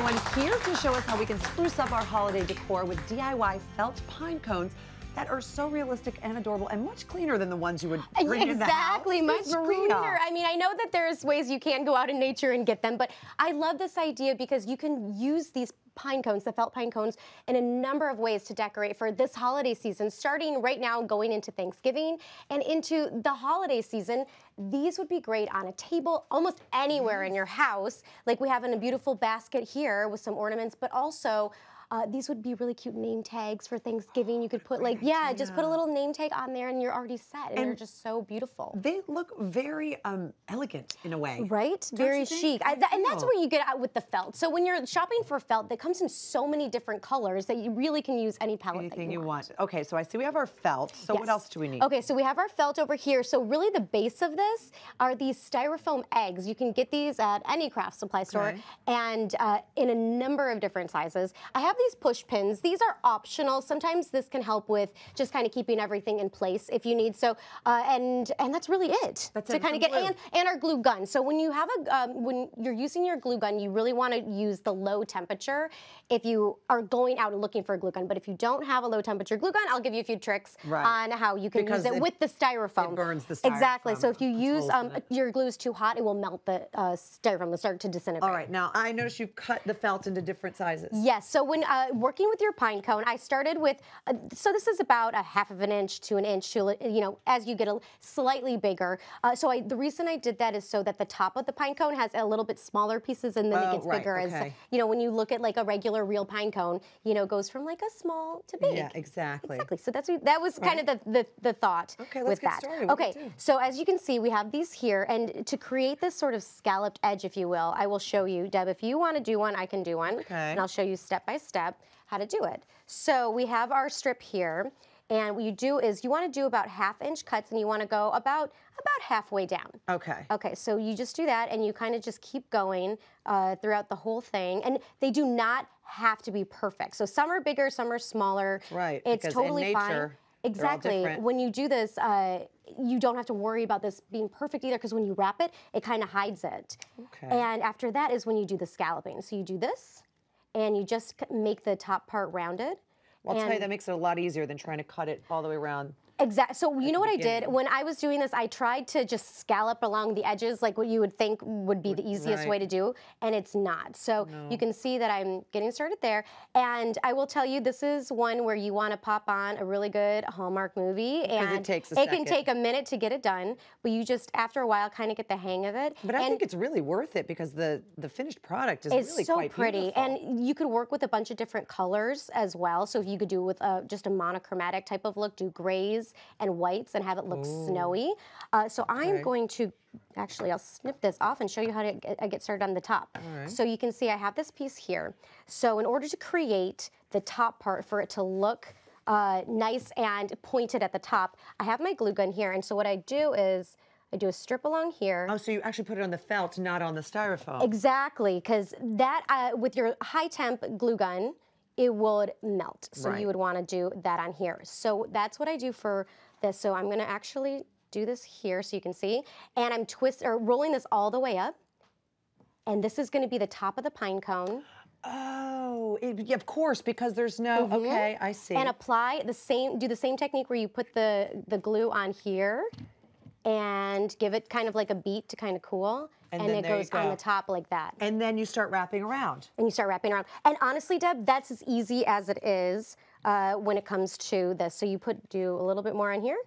everyone, here to show us how we can spruce up our holiday decor with DIY felt pine cones that are so realistic and adorable and much cleaner than the ones you would bring in the house. Exactly, much cleaner. I mean, I know that there's ways you can go out in nature and get them, but I love this idea because you can use these pine cones, the felt pine cones, in a number of ways to decorate for this holiday season, starting right now going into Thanksgiving and into the holiday season. These would be great on a table almost anywhere in your house, like we have in a beautiful basket here with some ornaments, but also these would be really cute name tags for Thanksgiving. You could put just put a little name tag on there and you're already set, and they're just so beautiful. They look very elegant in a way. Right? Very chic. And that's where you get out with the felt. So when you're shopping for felt, that comes in so many different colors that you really can use any palette Anything you want. Okay, so I see we have our felt. So what else do we need? Okay, so we have our felt over here. So really the base of this are these styrofoam eggs. You can get these at any craft supply store and in a number of different sizes. I have these push pins. These are optional. Sometimes this can help with just kind of keeping everything in place if you need. So and that's really it. That's to kind of get and our glue gun. So when you have when you're using your glue gun, you really want to use the low temperature if you are going out and looking for a glue gun. But if you don't have a low temperature glue gun, I'll give you a few tricks on how you can use it with the styrofoam. It burns the styrofoam. Exactly. So if you use your glue is too hot, it will melt the styrofoam. It'll start to disintegrate. All right. Now I noticed you cut the felt into different sizes. Yes. So when working with your pine cone, I started with, so this is about a ½ of an inch to an inch to, as you get a slightly bigger. The reason I did that is so that the top of the pine cone has a little bit smaller pieces and then it gets bigger. As, when you look at like a regular real pine cone, goes from like a small to big. Yeah, exactly. Exactly. So that was kind of the thought with that. Started. Okay, so as you can see, we have these here, and to create this sort of scalloped edge, if you will, I will show you, Deb, if you want to do one, I can do one. Okay. And I'll show you step by step how to do it. So we have our strip here, and what you do is you want to do about ½ inch cuts, and you want to go about halfway down. Okay. Okay, so you just do that, and you kind of just keep going throughout the whole thing, and they do not have to be perfect. So some are bigger, some are smaller. Right. It's totally in nature, fine. Exactly. When you do this, you don't have to worry about this being perfect either, because when you wrap it, it kind of hides it. Okay. And after that is when you do the scalloping. So you do this, and you just make the top part rounded. Well, I'll tell you, that makes it a lot easier than trying to cut it all the way around. Exactly. So you know what I did? When I was doing this, I tried to just scallop along the edges like what you would think would be the easiest way to do, and it's not. So you can see that I'm getting started there. And I will tell you, this is one where you want to pop on a really good Hallmark movie. And it takes a second. It can take a minute to get it done, but you just, after a while, kind of get the hang of it. But I think it's really worth it because the finished product is really so quite pretty. beautiful. And you could work with a bunch of different colors as well. So if you could do with just a monochromatic type of look, do grays and whites and have it look snowy. So I'm going to, actually I'll snip this off and show you how to get started on the top. So you can see I have this piece here. So in order to create the top part for it to look nice and pointed at the top, I have my glue gun here, and so what I do is I do a strip along here. Oh, so you actually put it on the felt, not on the styrofoam. Exactly, because that, with your high temp glue gun, it would melt. So you would want to do that on here. So that's what I do for this. So I'm going to actually do this here so you can see. And I'm rolling this all the way up. And this is going to be the top of the pine cone. Oh, of course, because there's no, okay, I see. And apply the same, do the same technique where you put the glue on here and give it kind of like a beat to kind of cool. And it goes on the top like that. And then you start wrapping around. And you start wrapping around. And honestly, Deb, that's as easy as it is when it comes to this. So you do a little bit more on here.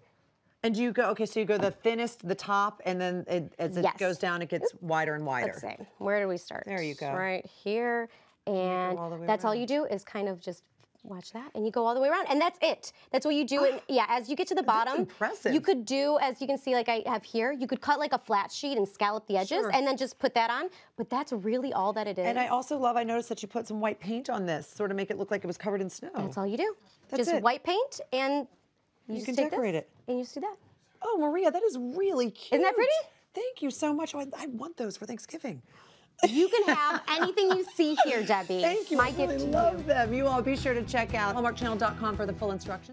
And you go, okay, so you go the thinnest, the top, and then as it goes down, it gets wider and wider. Let's see, where do we start? There you go. Right here. And that's all you do is kind of just watch that, and you go all the way around, and that's it. That's what you do. And yeah, as you get to the bottom, impressive. You could do, as you can see, like I have here, you could cut like a flat sheet and scallop the edges, and then just put that on. But that's really all that it is. And I also I noticed that you put some white paint on this, sort of make it look like it was covered in snow. That's all you do. That's just white paint, and you can decorate it. And you just do that. Oh, Maria, that is really cute. Isn't that pretty? Thank you so much. I want those for Thanksgiving. You can have anything you see here, Debbie. Thank you. My gift to you. I love them. You all be sure to check out hallmarkchannel.com for the full instructions.